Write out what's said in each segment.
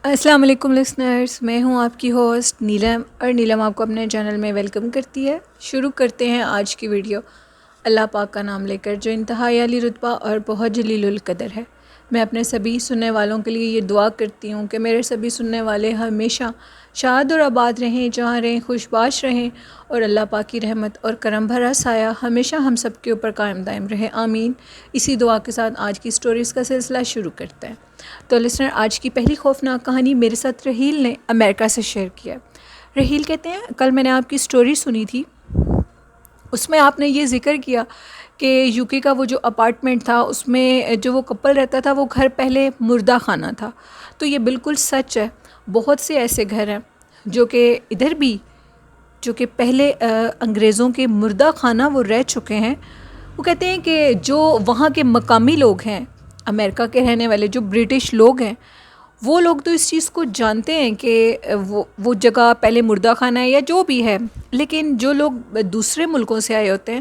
السلام علیکم لسنرز، میں ہوں آپ کی ہوسٹ نیلم، اور نیلم آپ کو اپنے چینل میں ویلکم کرتی ہے۔ شروع کرتے ہیں آج کی ویڈیو اللہ پاک کا نام لے کر، جو انتہائی عالی رتبہ اور بہت جلیل القدر ہے۔ میں اپنے سبھی سننے والوں کے لیے یہ دعا کرتی ہوں کہ میرے سبھی سننے والے ہمیشہ شاد اور آباد رہیں، جہاں رہیں خوش باش رہیں، اور اللہ پاک کی رحمت اور کرم بھرا سایہ ہمیشہ ہم سب کے اوپر قائم دائم رہے، آمین۔ اسی دعا کے ساتھ آج کی سٹوریز کا سلسلہ شروع کرتے ہیں۔ تو لسنر، آج کی پہلی خوفناک کہانی میرے ساتھ رحیل نے امریکہ سے شیئر کیا۔ رحیل کہتے ہیں، کل میں نے آپ کی سٹوری سنی تھی، اس میں آپ نے یہ ذکر کیا کہ یو کے کا وہ جو اپارٹمنٹ تھا، اس میں جو وہ کپل رہتا تھا، وہ گھر پہلے مردہ خانہ تھا۔ تو یہ بالکل سچ ہے، بہت سے ایسے گھر ہیں جو کہ ادھر بھی جو کہ پہلے انگریزوں کے مردہ خانہ وہ رہ چکے ہیں۔ وہ کہتے ہیں کہ جو وہاں کے مقامی لوگ ہیں، امریکہ کے رہنے والے جو برٹش لوگ ہیں، وہ لوگ تو اس چیز کو جانتے ہیں کہ وہ جگہ پہلے مردہ خانہ ہے یا جو بھی ہے، لیکن جو لوگ دوسرے ملکوں سے آئے ہوتے ہیں،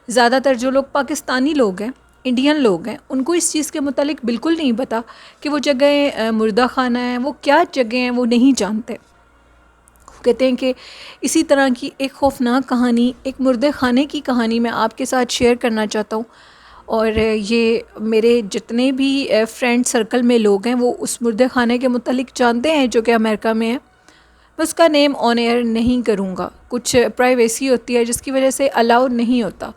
زیادہ تر جو لوگ پاکستانی لوگ ہیں، انڈین لوگ ہیں، ان کو اس چیز کے متعلق بالکل نہیں پتہ کہ وہ جگہ مردہ خانہ ہے، وہ کیا جگہ ہیں، وہ نہیں جانتے۔ کہتے ہیں کہ اسی طرح کی ایک خوفناک کہانی، ایک مردے خانے کی کہانی میں آپ کے ساتھ شیئر کرنا چاہتا ہوں، اور یہ میرے جتنے بھی فرینڈ سرکل میں لوگ ہیں وہ اس مردے خانے کے متعلق جانتے ہیں، جو کہ امریکہ میں ہے۔ میں اس کا نیم آن ایئر نہیں کروں گا، کچھ پرائیویسی ہوتی ہے جس کی وجہ سے الاؤ نہیں ہوتا۔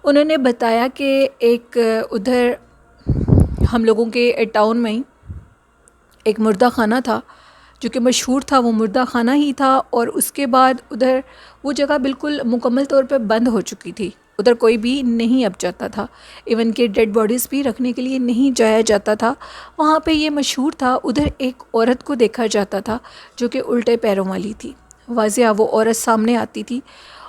انہوں نے بتایا کہ ایک ادھر ہم لوگوں کے ٹاؤن میں ہی ایک مردہ خانہ تھا، جو کہ مشہور تھا، وہ مردہ خانہ ہی تھا، اور اس کے بعد ادھر وہ جگہ بالکل مکمل طور پہ بند ہو چکی تھی، ادھر کوئی بھی نہیں اب جاتا تھا، ایون کہ ڈیڈ باڈیز بھی رکھنے کے لیے نہیں جایا جاتا تھا۔ وہاں پہ یہ مشہور تھا، ادھر ایک عورت کو دیکھا جاتا تھا جو کہ الٹے پیروں والی تھی، واضح وہ عورت سامنے آتی تھی۔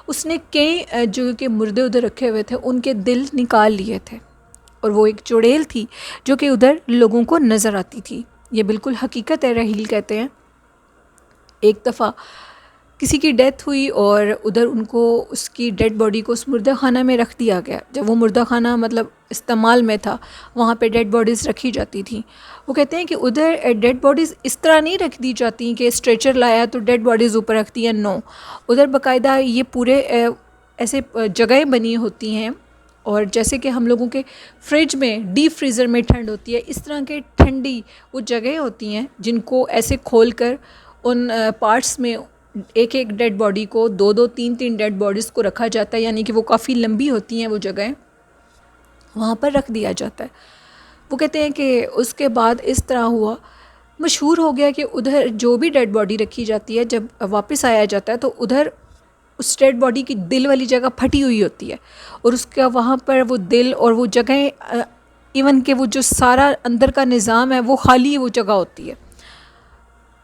اس نے کئی جو کہ مردے ادھر رکھے ہوئے تھے ان کے دل نکال لیے تھے، اور وہ ایک چڑیل تھی جو کہ ادھر لوگوں کو نظر آتی تھی۔ یہ بالکل حقیقت ہے، رحیل کہتے ہیں۔ ایک دفعہ کسی کی ڈیتھ ہوئی اور ادھر ان کو اس کی ڈیڈ باڈی کو اس مردہ خانہ میں رکھ دیا گیا۔ جب وہ مردہ خانہ مطلب استعمال میں تھا، وہاں پہ ڈیڈ باڈیز رکھی جاتی تھیں۔ وہ کہتے ہیں کہ ادھر ڈیڈ باڈیز اس طرح نہیں رکھ دی جاتی کہ اسٹریچر لایا تو ڈیڈ باڈیز اوپر رکھتی ہیں، نو، ادھر باقاعدہ یہ پورے ایسے جگہیں بنی ہوتی ہیں، اور جیسے کہ ہم لوگوں کے فریج میں ڈیپ فریزر میں ٹھنڈ ہوتی ہے، اس طرح کے ٹھنڈی وہ جگہیں ہوتی ہیں جن کو ایسے کھول کر ان پارٹس میں ایک ایک ڈیڈ باڈی کو، دو دو تین تین ڈیڈ باڈیز کو رکھا جاتا ہے، یعنی کہ وہ کافی لمبی ہوتی ہیں وہ جگہیں، وہاں پر رکھ دیا جاتا ہے۔ وہ کہتے ہیں کہ اس کے بعد اس طرح ہوا، مشہور ہو گیا کہ ادھر جو بھی ڈیڈ باڈی رکھی جاتی ہے، جب واپس آیا جاتا ہے تو ادھر اس ڈیڈ باڈی کی دل والی جگہ پھٹی ہوئی ہوتی ہے، اور اس کا وہاں پر وہ دل اور وہ جگہیں ایون کہ وہ جو سارا اندر کا نظام ہے وہ خالی وہ جگہ ہوتی ہے۔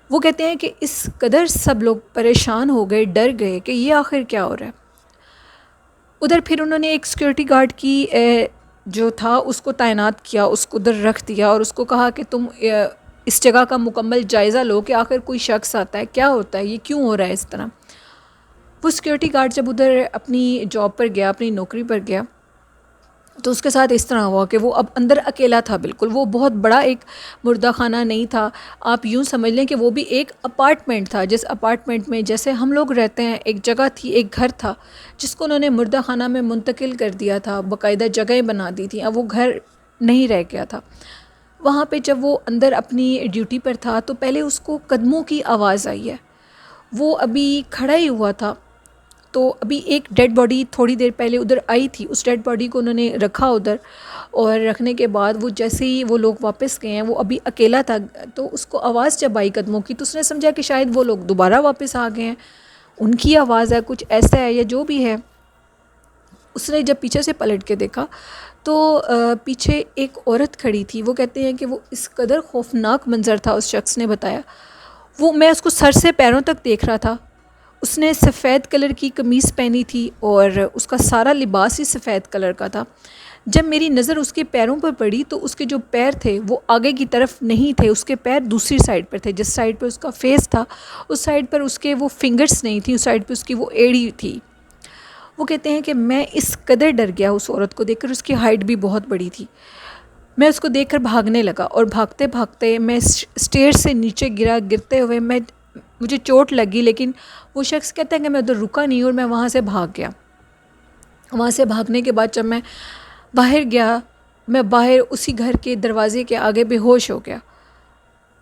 وہ کہتے ہیں کہ اس قدر سب لوگ پریشان ہو گئے، ڈر گئے کہ یہ آخر کیا ہو رہا ہے۔ ادھر پھر انہوں نے ایک سیکورٹی گارڈ کی جو تھا اس کو تعینات کیا، اس کو ادھر رکھ دیا، اور اس کو کہا کہ تم اس جگہ کا مکمل جائزہ لو کہ آخر کوئی شخص آتا ہے، کیا ہوتا ہے، یہ کیوں ہو رہا ہے اس طرح۔ وہ سیکورٹی گارڈ جب ادھر اپنی جاب پر گیا، اپنی نوکری پر گیا، تو اس کے ساتھ اس طرح ہوا کہ وہ اب اندر اکیلا تھا، بالکل وہ بہت بڑا ایک مردہ خانہ نہیں تھا، آپ یوں سمجھ لیں کہ وہ بھی ایک اپارٹمنٹ تھا، جس اپارٹمنٹ میں جیسے ہم لوگ رہتے ہیں، ایک جگہ تھی، ایک گھر تھا جس کو انہوں نے مردہ خانہ میں منتقل کر دیا تھا، باقاعدہ جگہیں بنا دی تھیں، اب وہ گھر نہیں رہ گیا تھا۔ وہاں پہ جب وہ اندر اپنی ڈیوٹی پر تھا تو پہلے اس کو قدموں کی آواز آئی ہے، وہ ابھی کھڑا ہی ہوا تھا، تو ابھی ایک ڈیڈ باڈی تھوڑی دیر پہلے ادھر آئی تھی، اس ڈیڈ باڈی کو انہوں نے رکھا ادھر، اور رکھنے کے بعد وہ جیسے ہی وہ لوگ واپس گئے ہیں، وہ ابھی اکیلا تھا، تو اس کو آواز جب آئی قدموں کی تو اس نے سمجھا کہ شاید وہ لوگ دوبارہ واپس آ گئے ہیں، ان کی آواز ہے، کچھ ایسا ہے یا جو بھی ہے۔ اس نے جب پیچھے سے پلٹ کے دیکھا تو پیچھے ایک عورت کھڑی تھی۔ وہ کہتے ہیں کہ وہ اس قدر خوفناک منظر تھا، اس شخص نے بتایا، میں اس کو سر سے پیروں تک دیکھ رہا تھا۔ اس نے سفید کلر کی قمیص پہنی تھی اور اس کا سارا لباس ہی سفید کلر کا تھا۔ جب میری نظر اس کے پیروں پر پڑی تو اس کے جو پیر تھے وہ آگے کی طرف نہیں تھے، اس کے پیر دوسری سائڈ پر تھے، جس سائڈ پر اس کا فیس تھا اس سائڈ پر اس کے وہ فنگرز نہیں تھی، اس سائڈ پہ اس کی وہ ایڑی تھی۔ وہ کہتے ہیں کہ میں اس قدر ڈر گیا اس عورت کو دیکھ کر، اس کی ہائٹ بھی بہت بڑی تھی۔ میں اس کو دیکھ کر بھاگنے لگا اور بھاگتے بھاگتے میں اسٹیئر سے نیچے گرا. گرتے ہوئے مجھے چوٹ لگی، لیکن وہ شخص کہتا ہے کہ میں ادھر رکا نہیں اور میں وہاں سے بھاگ گیا. وہاں سے بھاگنے کے بعد جب میں باہر گیا، میں باہر اسی گھر کے دروازے کے آگے بے ہوش ہو گیا.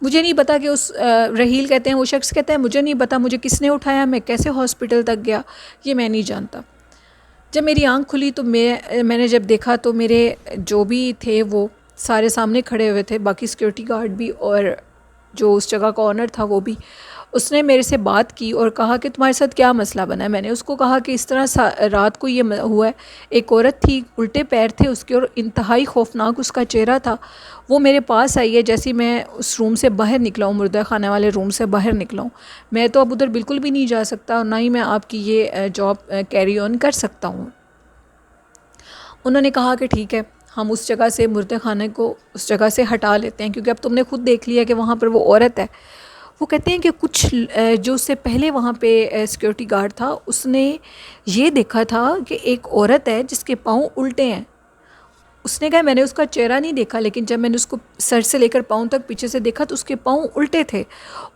مجھے نہیں پتا کہ اس رحیل کہتے ہیں وہ شخص کہتا ہے مجھے نہیں پتا مجھے کس نے اٹھایا، میں کیسے ہاسپٹل تک گیا، یہ میں نہیں جانتا. جب میری آنکھ کھلی تو میں نے جب دیکھا تو میرے جو بھی تھے وہ سارے سامنے کھڑے ہوئے تھے، باقی سیکیورٹی گارڈ بھی اور جو اس جگہ کا آنر تھا وہ بھی. اس نے میرے سے بات کی اور کہا کہ تمہارے ساتھ کیا مسئلہ بنا ہے. میں نے اس کو کہا کہ اس طرح رات کو یہ ہوا ہے، ایک عورت تھی، الٹے پیر تھے اس کے اور انتہائی خوفناک اس کا چہرہ تھا. وہ میرے پاس آئی ہے جیسے میں اس روم سے باہر نکلا ہوں، مردہ خانے والے روم سے باہر نکلا ہوں. میں تو اب ادھر بالکل بھی نہیں جا سکتا اور نہ ہی میں آپ کی یہ جاب کیری آن کر سکتا ہوں. انہوں نے کہا کہ ٹھیک ہے، ہم اس جگہ سے مردہ خانے کو اس جگہ سے ہٹا لیتے ہیں کیونکہ اب تم نے خود دیکھ لیا کہ وہاں پر وہ عورت ہے. وہ کہتے ہیں کہ کچھ جو اس سے پہلے وہاں پہ سیکیورٹی گارڈ تھا اس نے یہ دیکھا تھا کہ ایک عورت ہے جس کے پاؤں الٹے ہیں. اس نے کہا میں نے اس کا چہرہ نہیں دیکھا، لیکن جب میں نے اس کو سر سے لے کر پاؤں تک پیچھے سے دیکھا تو اس کے پاؤں الٹے تھے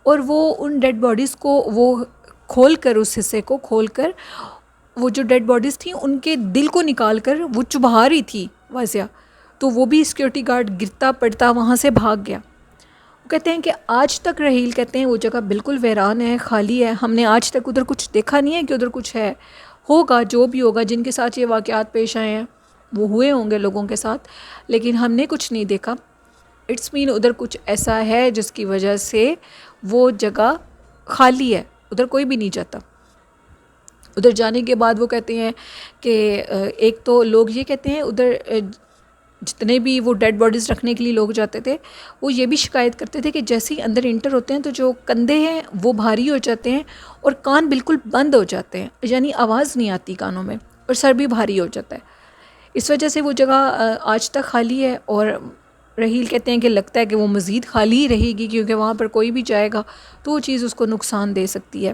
اور وہ ان ڈیڈ باڈیز کو وہ کھول کر، اس حصے کو کھول کر، وہ جو ڈیڈ باڈیز تھیں ان کے دل کو نکال کر وہ چبھا رہی تھی واضح. تو وہ بھی سیکیورٹی گارڈ گرتا پڑتا وہاں سے بھاگ گیا. وہ کہتے ہیں کہ آج تک رحیل کہتے ہیں وہ جگہ بالکل ویران ہے، خالی ہے. ہم نے آج تک ادھر کچھ دیکھا نہیں ہے کہ ادھر کچھ ہے. ہوگا جو بھی ہوگا، جن کے ساتھ یہ واقعات پیش آئے ہیں وہ ہوئے ہوں گے لوگوں کے ساتھ، لیکن ہم نے کچھ نہیں دیکھا. اٹس مین ادھر کچھ ایسا ہے جس کی وجہ سے وہ جگہ خالی ہے، ادھر کوئی بھی نہیں جاتا. ادھر جانے کے بعد وہ کہتے ہیں کہ ایک تو لوگ یہ کہتے ہیں ادھر جتنے بھی وہ ڈیڈ باڈیز رکھنے کے لیے لوگ جاتے تھے وہ یہ بھی شکایت کرتے تھے کہ جیسے ہی اندر انٹر ہوتے ہیں تو جو کندھے ہیں وہ بھاری ہو جاتے ہیں اور کان بالکل بند ہو جاتے ہیں، یعنی آواز نہیں آتی کانوں میں، اور سر بھی بھاری ہو جاتا ہے. اس وجہ سے وہ جگہ آج تک خالی ہے. اور رحیل کہتے ہیں کہ لگتا ہے کہ وہ مزید خالی ہی رہے گی کیونکہ وہاں پر کوئی بھی جائے گا تو وہ چیز اس کو نقصان دے سکتی ہے.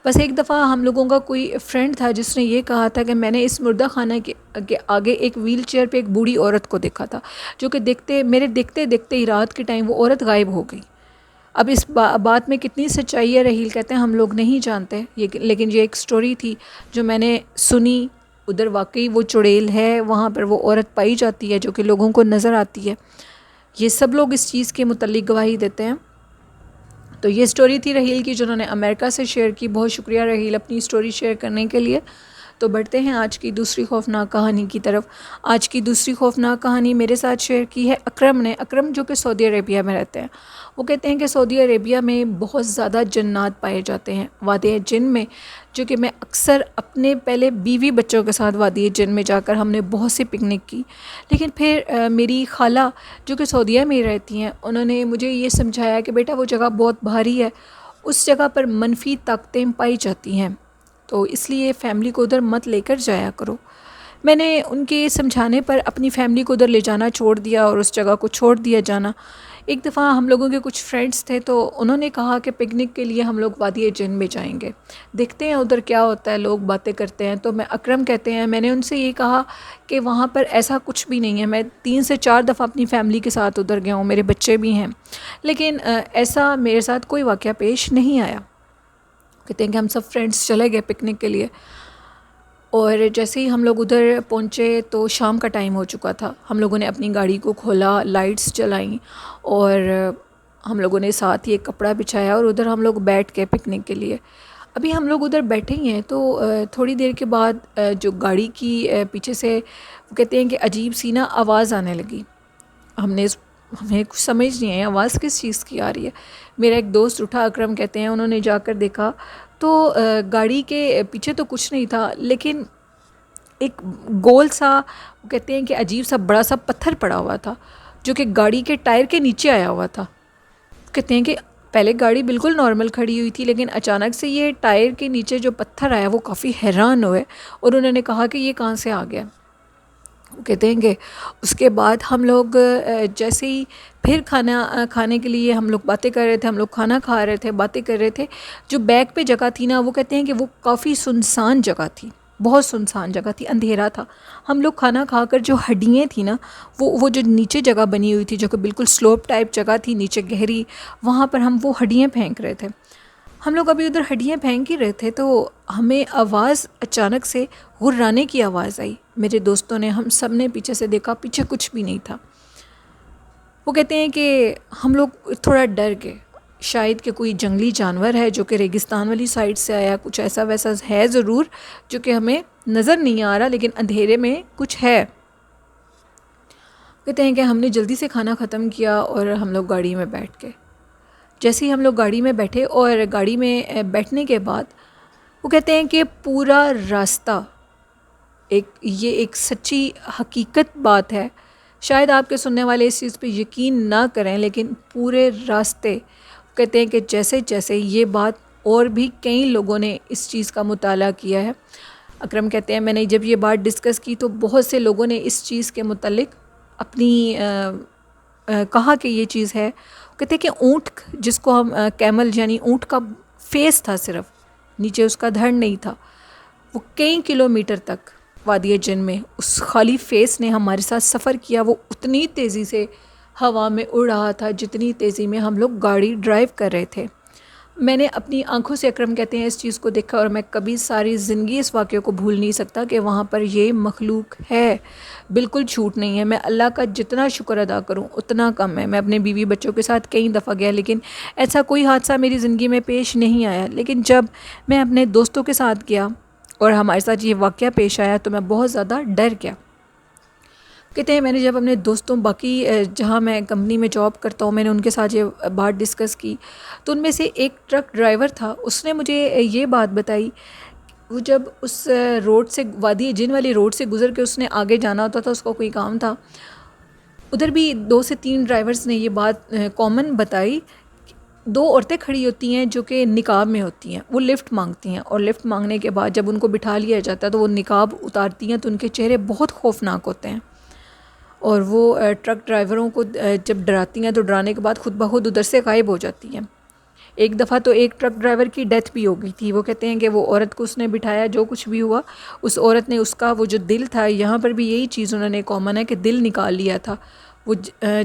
بس ایک دفعہ ہم لوگوں کا کوئی فرینڈ تھا جس نے یہ کہا تھا کہ میں نے اس مردہ خانہ کے آگے ایک ویل چیئر پہ ایک بوڑھی عورت کو دیکھا تھا جو کہ دیکھتے دیکھتے ہی رات کے ٹائم وہ عورت غائب ہو گئی. اب اس بات میں کتنی سچائی ہے رحیل کہتے ہیں ہم لوگ نہیں جانتے، لیکن یہ ایک سٹوری تھی جو میں نے سنی. ادھر واقعی وہ چڑیل ہے، وہاں پر وہ عورت پائی جاتی ہے جو کہ لوگوں کو نظر آتی ہے. یہ سب لوگ اس چیز کے متعلق گواہی دیتے ہیں. تو یہ سٹوری تھی رحیل کی جنہوں نے امریکہ سے شیئر کی. بہت شکریہ رحیل اپنی سٹوری شیئر کرنے کے لیے. تو بڑھتے ہیں آج کی دوسری خوفناک کہانی کی طرف. آج کی دوسری خوفناک کہانی میرے ساتھ شیئر کی ہے اکرم نے. اکرم جو کہ سعودی عربیہ میں رہتے ہیں. وہ کہتے ہیں کہ سعودی عربیہ میں بہت زیادہ جنات پائے جاتے ہیں وادی جن میں، جو کہ میں اکثر اپنے پہلے بیوی بچوں کے ساتھ وادی جن میں جا کر ہم نے بہت سی پکنک کی. لیکن پھر میری خالہ جو کہ سعودیہ میں رہتی ہیں انہوں نے مجھے یہ سمجھایا کہ بیٹا وہ جگہ بہت بھاری ہے، اس جگہ پر منفی طاقتیں پائی جاتی ہیں، تو اس لیے فیملی کو ادھر مت لے کر جایا کرو. میں نے ان کے سمجھانے پر اپنی فیملی کو ادھر لے جانا چھوڑ دیا اور اس جگہ کو چھوڑ دیا جانا. ایک دفعہ ہم لوگوں کے کچھ فرینڈس تھے تو انہوں نے کہا کہ پکنک کے لیے ہم لوگ وادی جن میں جائیں گے، دیکھتے ہیں ادھر کیا ہوتا ہے، لوگ باتیں کرتے ہیں. تو اکرم کہتے ہیں میں نے ان سے یہ کہا کہ وہاں پر ایسا کچھ بھی نہیں ہے. میں 3 سے 4 دفعہ اپنی فیملی کے ساتھ ادھر گیا ہوں، میرے بچے بھی ہیں، لیکن ایسا میرے ساتھ کوئی واقعہ پیش نہیں آیا. کہتے ہیں کہ ہم سب فرینڈس چلے گئے پکنک کے لیے اور جیسے ہی ہم لوگ ادھر پہنچے تو شام کا ٹائم ہو چکا تھا. ہم لوگوں نے اپنی گاڑی کو کھولا، لائٹس جلائیں اور ہم لوگوں نے ساتھ ہی ایک کپڑا بچھایا اور ادھر ہم لوگ بیٹھ گئے پکنک کے لیے. ابھی ہم لوگ ادھر بیٹھے ہی ہیں تو تھوڑی دیر کے بعد جو گاڑی کی پیچھے سے وہ کہتے ہیں کہ عجیب سی نا آواز آنے لگی. ہمیں کچھ سمجھ نہیں آئی آواز کس چیز کی آ رہی ہے. میرا ایک دوست اٹھا، اکرم کہتے ہیں، انہوں نے جا کر دیکھا تو گاڑی کے پیچھے تو کچھ نہیں تھا لیکن ایک گول سا وہ کہتے ہیں کہ عجیب سا بڑا سا پتھر پڑا ہوا تھا جو کہ گاڑی کے ٹائر کے نیچے آیا ہوا تھا. کہتے ہیں کہ پہلے گاڑی بالکل نارمل کھڑی ہوئی تھی لیکن اچانک سے یہ ٹائر کے نیچے جو پتھر آیا وہ کافی حیران ہوئے اور انہوں نے کہا کہ یہ کہاں سے آ گیا. کہتے ہیں کہ اس کے بعد ہم لوگ جیسے ہی پھر کھانے کے لیے ہم لوگ باتیں کر رہے تھے، ہم لوگ کھانا کھا رہے تھے، باتیں کر رہے تھے. جو بیک پہ جگہ تھی نا وہ کہتے ہیں کہ وہ کافی سنسان جگہ تھی، بہت سنسان جگہ تھی، اندھیرا تھا. ہم لوگ کھانا کھا کر جو ہڈیاں تھیں نا، وہ جو نیچے جگہ بنی ہوئی تھی جو کہ بالکل سلوپ ٹائپ جگہ تھی، نیچے گہری، وہاں پر ہم وہ ہڈیاں پھینک رہے تھے. ہم لوگ ابھی ادھر ہڈیاں پھینک ہی رہے تھے تو ہمیں آواز اچانک سے غرانے کی آواز آئی. میرے دوستوں نے، ہم سب نے پیچھے سے دیکھا، پیچھے کچھ بھی نہیں تھا. وہ کہتے ہیں کہ ہم لوگ تھوڑا ڈر گئے، شاید کہ کوئی جنگلی جانور ہے جو کہ ریگستان والی سائڈ سے آیا، کچھ ایسا ویسا ہے ضرور جو کہ ہمیں نظر نہیں آ رہا، لیکن اندھیرے میں کچھ ہے. کہتے ہیں کہ ہم نے جلدی سے کھانا ختم کیا اور ہم لوگ گاڑی میں بیٹھ گئے. جیسے ہی ہم لوگ گاڑی میں بیٹھے اور گاڑی میں بیٹھنے کے بعد وہ کہتے ہیں کہ پورا راستہ، یہ ایک سچی حقیقت بات ہے، شاید آپ کے سننے والے اس چیز پہ یقین نہ کریں، لیکن پورے راستے کہتے ہیں کہ جیسے جیسے یہ بات، اور بھی کئی لوگوں نے اس چیز کا مطالعہ کیا ہے. اکرم کہتے ہیں میں نے جب یہ بات ڈسکس کی تو بہت سے لوگوں نے اس چیز کے متعلق اپنی کہا کہ یہ چیز ہے. کہتے ہیں کہ اونٹ جس کو ہم کیمل یعنی اونٹ کا فیس تھا، صرف نیچے اس کا دھڑ نہیں تھا، وہ کئی کلومیٹر تک وادی جن میں اس خالی فیس نے ہمارے ساتھ سفر کیا. وہ اتنی تیزی سے ہوا میں اڑ رہا تھا جتنی تیزی میں ہم لوگ گاڑی ڈرائیو کر رہے تھے. میں نے اپنی آنکھوں سے، اکرم کہتے ہیں، اس چیز کو دیکھا اور میں کبھی ساری زندگی اس واقعے کو بھول نہیں سکتا کہ وہاں پر یہ مخلوق ہے. بالکل جھوٹ نہیں ہے. میں اللہ کا جتنا شکر ادا کروں اتنا کم ہے. میں اپنے بیوی بچوں کے ساتھ کئی دفعہ گیا، لیکن ایسا کوئی حادثہ میری زندگی میں پیش نہیں آیا. لیکن جب میں اپنے دوستوں کے ساتھ گیا اور ہمارے ساتھ یہ واقعہ پیش آیا تو میں بہت زیادہ ڈر گیا. کہتے ہیں میں نے جب اپنے دوستوں، باقی جہاں میں کمپنی میں جاب کرتا ہوں، میں نے ان کے ساتھ یہ بات ڈسکس کی تو ان میں سے ایک ٹرک ڈرائیور تھا، اس نے مجھے یہ بات بتائی. وہ جب اس روڈ سے، وادی جن والی روڈ سے گزر کے اس نے آگے جانا ہوتا تھا، اس کو کوئی کام تھا، ادھر بھی 2 سے 3 ڈرائیورز نے یہ بات کامن بتائی. 2 عورتیں کھڑی ہوتی ہیں جو کہ نقاب میں ہوتی ہیں، وہ لفٹ مانگتی ہیں، اور لفٹ مانگنے کے بعد جب ان کو بٹھا لیا جاتا ہے تو وہ نقاب اتارتی ہیں تو ان کے چہرے بہت خوفناک ہوتے ہیں، اور وہ ٹرک ڈرائیوروں کو جب ڈراتی ہیں تو ڈرانے کے بعد خود بخود ادھر سے غائب ہو جاتی ہیں. ایک دفعہ تو ایک ٹرک ڈرائیور کی ڈیتھ بھی ہو گئی تھی. وہ کہتے ہیں کہ وہ عورت کو اس نے بٹھایا، جو کچھ بھی ہوا اس عورت نے اس کا وہ جو دل تھا، یہاں پر بھی یہی چیز انہوں نے کامن ہے کہ دل نکال لیا تھا. وہ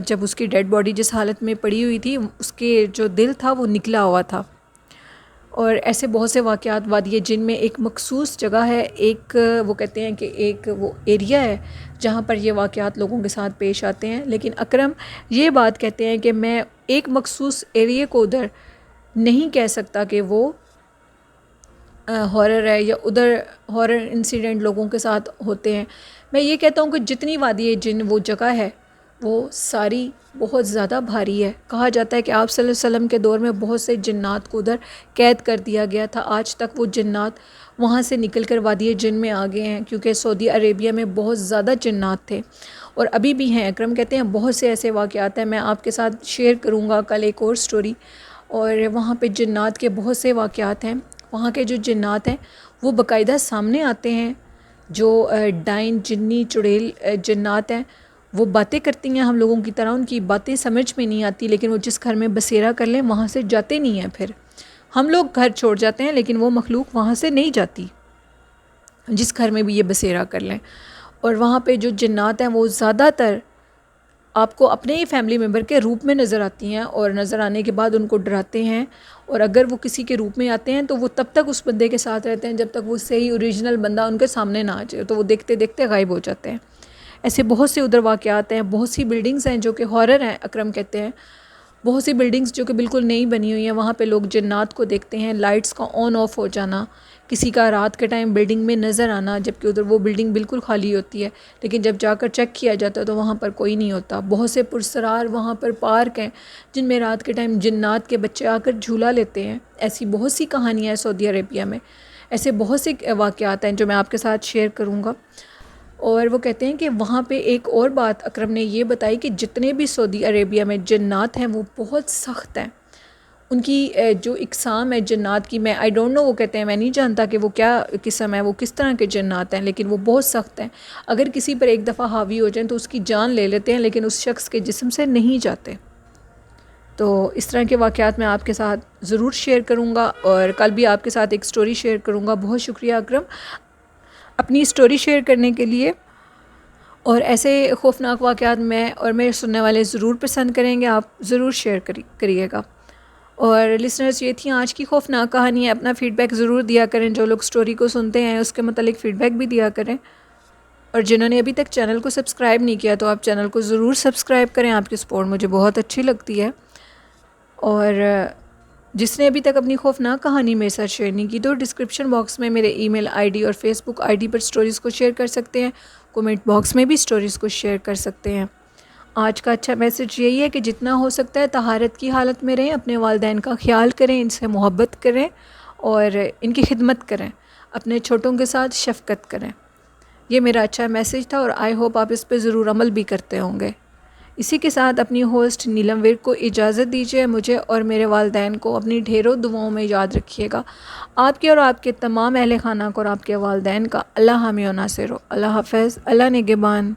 جب اس کی ڈیڈ باڈی جس حالت میں پڑی ہوئی تھی، اس کے جو دل تھا وہ نکلا ہوا تھا. اور ایسے بہت سے واقعات وادی جن میں ایک مخصوص جگہ ہے، ایک وہ کہتے ہیں کہ ایک وہ ایریا ہے جہاں پر یہ واقعات لوگوں کے ساتھ پیش آتے ہیں. لیکن اکرم یہ بات کہتے ہیں کہ میں ایک مخصوص ایریے کو ادھر نہیں کہہ سکتا کہ وہ ہارر ہے یا ادھر ہارر انسیڈنٹ لوگوں کے ساتھ ہوتے ہیں. میں یہ کہتا ہوں کہ جتنی وادی جن وہ جگہ ہے وہ ساری بہت زیادہ بھاری ہے. کہا جاتا ہے کہ آپ صلی اللہ علیہ وسلم کے دور میں بہت سے جنات کو ادھر قید کر دیا گیا تھا. آج تک وہ جنات وہاں سے نکل کر وادی جن میں آ گئے ہیں، کیونکہ سعودی عربیہ میں بہت زیادہ جنات تھے اور ابھی بھی ہیں. اکرم کہتے ہیں بہت سے ایسے واقعات ہیں، میں آپ کے ساتھ شیئر کروں گا کل ایک اور سٹوری. اور وہاں پہ جنات کے بہت سے واقعات ہیں. وہاں کے جو جنات ہیں وہ باقاعدہ سامنے آتے ہیں. جو ڈائن، جنی، چڑیل جنات ہیں وہ باتیں کرتی ہیں ہم لوگوں کی طرح. ان کی باتیں سمجھ میں نہیں آتی، لیکن وہ جس گھر میں بسیرا کر لیں وہاں سے جاتے نہیں ہیں. پھر ہم لوگ گھر چھوڑ جاتے ہیں لیکن وہ مخلوق وہاں سے نہیں جاتی جس گھر میں بھی یہ بسیرا کر لیں. اور وہاں پہ جو جنات ہیں وہ زیادہ تر آپ کو اپنے ہی فیملی ممبر کے روپ میں نظر آتی ہیں، اور نظر آنے کے بعد ان کو ڈراتے ہیں. اور اگر وہ کسی کے روپ میں آتے ہیں تو وہ تب تک اس بندے کے ساتھ رہتے ہیں جب تک وہ صحیح اوریجنل بندہ ان کے سامنے نہ آ جائے، تو وہ دیکھتے دیکھتے غائب ہو جاتے ہیں. ایسے بہت سے ادھر واقعات ہیں. بہت سی بلڈنگز ہیں جو کہ ہارر ہیں، اکرم کہتے ہیں. بہت سی بلڈنگز جو کہ بالکل نئی بنی ہوئی ہیں، وہاں پہ لوگ جنات کو دیکھتے ہیں. لائٹس کا آن آف ہو جانا، کسی کا رات کے ٹائم بلڈنگ میں نظر آنا، جبکہ ادھر وہ بلڈنگ بالکل خالی ہوتی ہے، لیکن جب جا کر چیک کیا جاتا ہے تو وہاں پر کوئی نہیں ہوتا. بہت سے پرسرار وہاں پر پارک ہیں جن میں رات کے ٹائم جنات کے بچے آ کر جھولا لیتے ہیں. ایسی بہت سی کہانیاں ہیں سعودی عربیہ میں. ایسے بہت سے واقعات ہیں جو میں آپ کے ساتھ شیئر کروں گا. اور وہ کہتے ہیں کہ وہاں پہ ایک اور بات اکرم نے یہ بتائی کہ جتنے بھی سعودی عربیہ میں جنات ہیں وہ بہت سخت ہیں. ان کی جو اقسام ہے جنات کی، میں آئی ڈونٹ نو، وہ کہتے ہیں میں نہیں جانتا کہ وہ کیا قسم ہے، وہ کس طرح کے جنات ہیں، لیکن وہ بہت سخت ہیں. اگر کسی پر ایک دفعہ حاوی ہو جائیں تو اس کی جان لے لیتے ہیں، لیکن اس شخص کے جسم سے نہیں جاتے. تو اس طرح کے واقعات میں آپ کے ساتھ ضرور شیئر کروں گا، اور کل بھی آپ کے ساتھ ایک سٹوری شیئر کروں گا. بہت شکریہ اکرم. اپنی اسٹوری شیئر کرنے کے لیے، اور ایسے خوفناک واقعات میں اور میرے سننے والے ضرور پسند کریں گے، آپ ضرور شیئر کریے گا۔ اور لسنرز، یہ تھیں آج کی خوفناک کہانی. اپنا فیڈ بیک ضرور دیا کریں، جو لوگ سٹوری کو سنتے ہیں اس کے متعلق فیڈ بیک بھی دیا کریں، اور جنہوں نے ابھی تک چینل کو سبسکرائب نہیں کیا تو آپ چینل کو ضرور سبسکرائب کریں. آپ کی سپورٹ مجھے بہت اچھی لگتی ہے. اور جس نے ابھی تک اپنی خوفناک کہانی میرے ساتھ شیئر نہیں کی تو ڈسکرپشن باکس میں میرے ای میل آئی ڈی اور فیس بک آئی ڈی پر سٹوریز کو شیئر کر سکتے ہیں. کومنٹ باکس میں بھی سٹوریز کو شیئر کر سکتے ہیں. آج کا اچھا میسج یہی ہے کہ جتنا ہو سکتا ہے طہارت کی حالت میں رہیں، اپنے والدین کا خیال کریں، ان سے محبت کریں اور ان کی خدمت کریں، اپنے چھوٹوں کے ساتھ شفقت کریں. یہ میرا اچھا میسج تھا اور آئی ہوپ آپ اس پہ ضرور عمل بھی کرتے ہوں گے. اسی کے ساتھ اپنی ہوسٹ نیلم ورک کو اجازت دیجیے. مجھے اور میرے والدین کو اپنی ڈھیروں دعاؤں میں یاد رکھیے گا. آپ کے اور آپ کے تمام اہل خانہ کو اور آپ کے والدین کا اللہ حامی و ناصر ہو. اللہ حافظ. اللہ نگہبان.